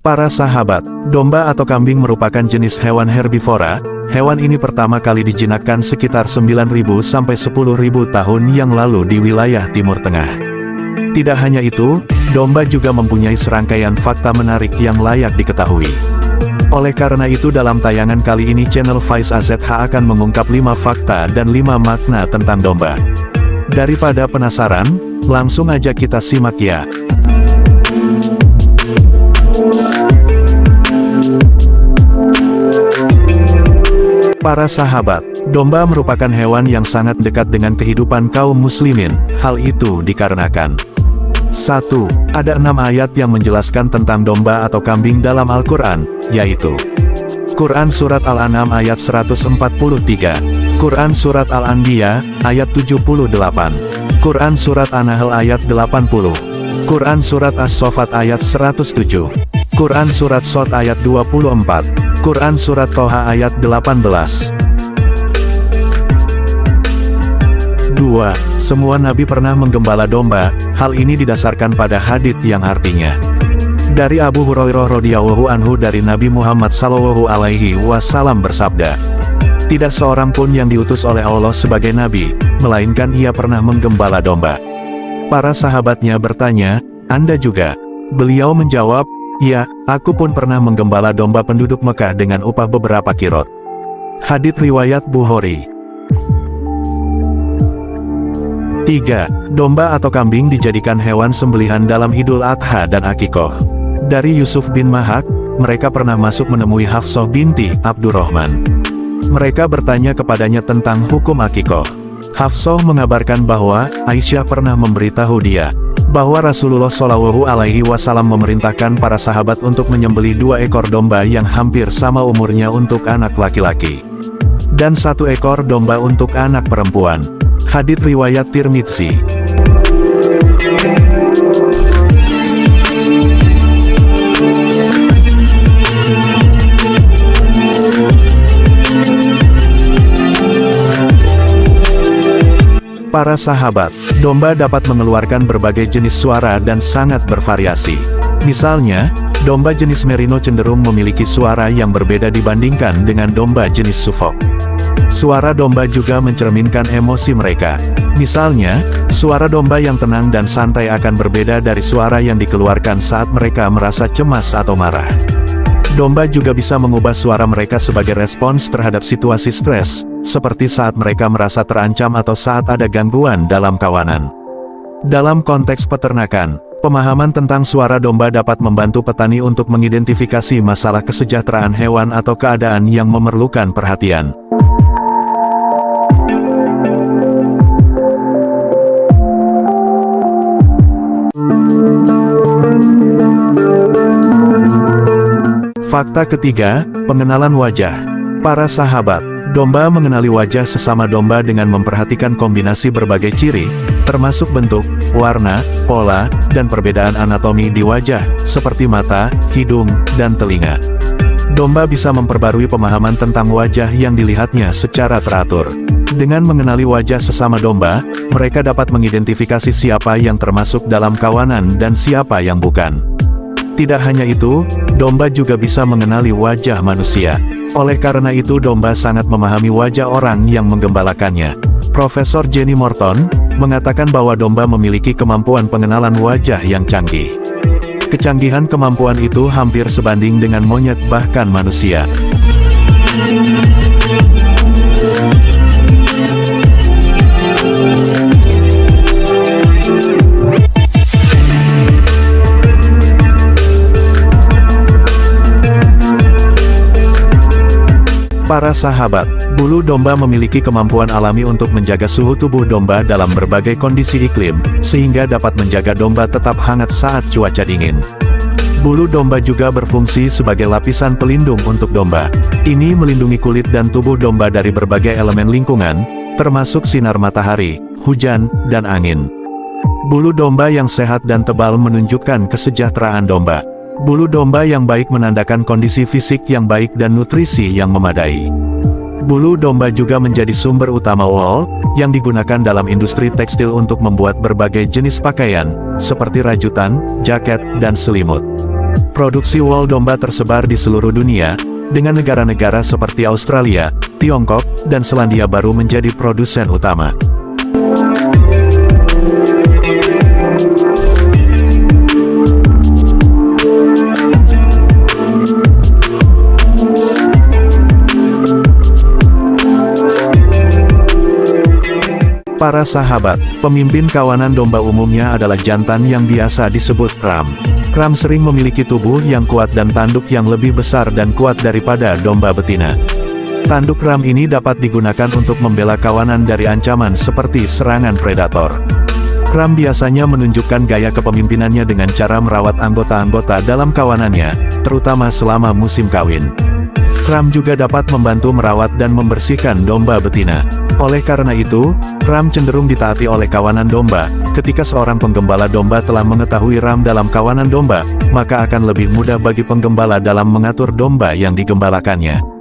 Para sahabat, domba atau kambing merupakan jenis hewan herbivora. Hewan ini pertama kali dijinakkan sekitar 9.000 sampai 10.000 tahun yang lalu di wilayah Timur Tengah. Tidak hanya itu, domba juga mempunyai serangkaian fakta menarik yang layak diketahui. Oleh karena itu dalam tayangan kali ini channel Faiz AZH akan mengungkap 5 fakta dan 5 makna tentang domba. Daripada penasaran, langsung aja kita simak ya. Para sahabat, domba merupakan hewan yang sangat dekat dengan kehidupan kaum muslimin. Hal itu dikarenakan 1. Ada 6 ayat yang menjelaskan tentang domba atau kambing dalam Al-Quran, yaitu Quran Surat Al-An'am ayat 143, Quran Surat Al-Anbiya ayat 78, Quran Surat An-Nahl ayat 80, Quran Surat As-Saffat ayat 107, Quran Surat Shad ayat 24, Quran Surat Toha ayat 18. 2. Semua nabi pernah menggembala domba. Hal ini didasarkan pada hadits yang artinya dari Abu Hurairah radhiyallahu anhu dari Nabi Muhammad sallallahu alaihi wasallam bersabda, tidak seorang pun yang diutus oleh Allah sebagai nabi, melainkan ia pernah menggembala domba. Para sahabatnya bertanya, Anda juga? Beliau menjawab, ya, aku pun pernah menggembala domba penduduk Mekah dengan upah beberapa kirot. Hadits riwayat Bukhari. 3. Domba atau kambing dijadikan hewan sembelihan dalam Idul Adha dan Akikoh. Dari Yusuf bin Mahak, mereka pernah masuk menemui Hafsah binti Abdurrahman. Mereka bertanya kepadanya tentang hukum Akikoh. Hafsah mengabarkan bahwa Aisyah pernah memberitahu dia bahwa Rasulullah Shallallahu Alaihi Wasallam memerintahkan para sahabat untuk menyembelih 2 ekor domba yang hampir sama umurnya untuk anak laki-laki, dan 1 ekor domba untuk anak perempuan. Hadits riwayat Tirmidzi. Para sahabat, domba dapat mengeluarkan berbagai jenis suara dan sangat bervariasi. Misalnya, domba jenis merino cenderung memiliki suara yang berbeda dibandingkan dengan domba jenis Suffolk. Suara domba juga mencerminkan emosi mereka. Misalnya, suara domba yang tenang dan santai akan berbeda dari suara yang dikeluarkan saat mereka merasa cemas atau marah. Domba juga bisa mengubah suara mereka sebagai respons terhadap situasi stres, seperti saat mereka merasa terancam atau saat ada gangguan dalam kawanan. Dalam konteks peternakan, pemahaman tentang suara domba dapat membantu petani untuk mengidentifikasi masalah kesejahteraan hewan atau keadaan yang memerlukan perhatian. Fakta ketiga, pengenalan wajah. Para sahabat, domba mengenali wajah sesama domba dengan memperhatikan kombinasi berbagai ciri, termasuk bentuk, warna, pola, dan perbedaan anatomi di wajah, seperti mata, hidung, dan telinga. Domba bisa memperbarui pemahaman tentang wajah yang dilihatnya secara teratur. Dengan mengenali wajah sesama domba, mereka dapat mengidentifikasi siapa yang termasuk dalam kawanan dan siapa yang bukan. Tidak hanya itu, domba juga bisa mengenali wajah manusia. Oleh karena itu domba sangat memahami wajah orang yang menggembalakannya. Profesor Jenny Morton mengatakan bahwa domba memiliki kemampuan pengenalan wajah yang canggih. Kecanggihan kemampuan itu hampir sebanding dengan monyet bahkan manusia. Para sahabat, bulu domba memiliki kemampuan alami untuk menjaga suhu tubuh domba dalam berbagai kondisi iklim, sehingga dapat menjaga domba tetap hangat saat cuaca dingin. Bulu domba juga berfungsi sebagai lapisan pelindung untuk domba. Ini melindungi kulit dan tubuh domba dari berbagai elemen lingkungan, termasuk sinar matahari, hujan, dan angin. Bulu domba yang sehat dan tebal menunjukkan kesejahteraan domba. Bulu domba yang baik menandakan kondisi fisik yang baik dan nutrisi yang memadai. Bulu domba juga menjadi sumber utama wool, yang digunakan dalam industri tekstil untuk membuat berbagai jenis pakaian, seperti rajutan, jaket, dan selimut. Produksi wol domba tersebar di seluruh dunia, dengan negara-negara seperti Australia, Tiongkok, dan Selandia Baru menjadi produsen utama. Para sahabat, pemimpin kawanan domba umumnya adalah jantan yang biasa disebut ram. Ram sering memiliki tubuh yang kuat dan tanduk yang lebih besar dan kuat daripada domba betina. Tanduk ram ini dapat digunakan untuk membela kawanan dari ancaman seperti serangan predator. Ram biasanya menunjukkan gaya kepemimpinannya dengan cara merawat anggota-anggota dalam kawanannya, terutama selama musim kawin. Ram juga dapat membantu merawat dan membersihkan domba betina. Oleh karena itu, ram cenderung ditaati oleh kawanan domba. Ketika seorang penggembala domba telah mengetahui ram dalam kawanan domba, maka akan lebih mudah bagi penggembala dalam mengatur domba yang digembalakannya.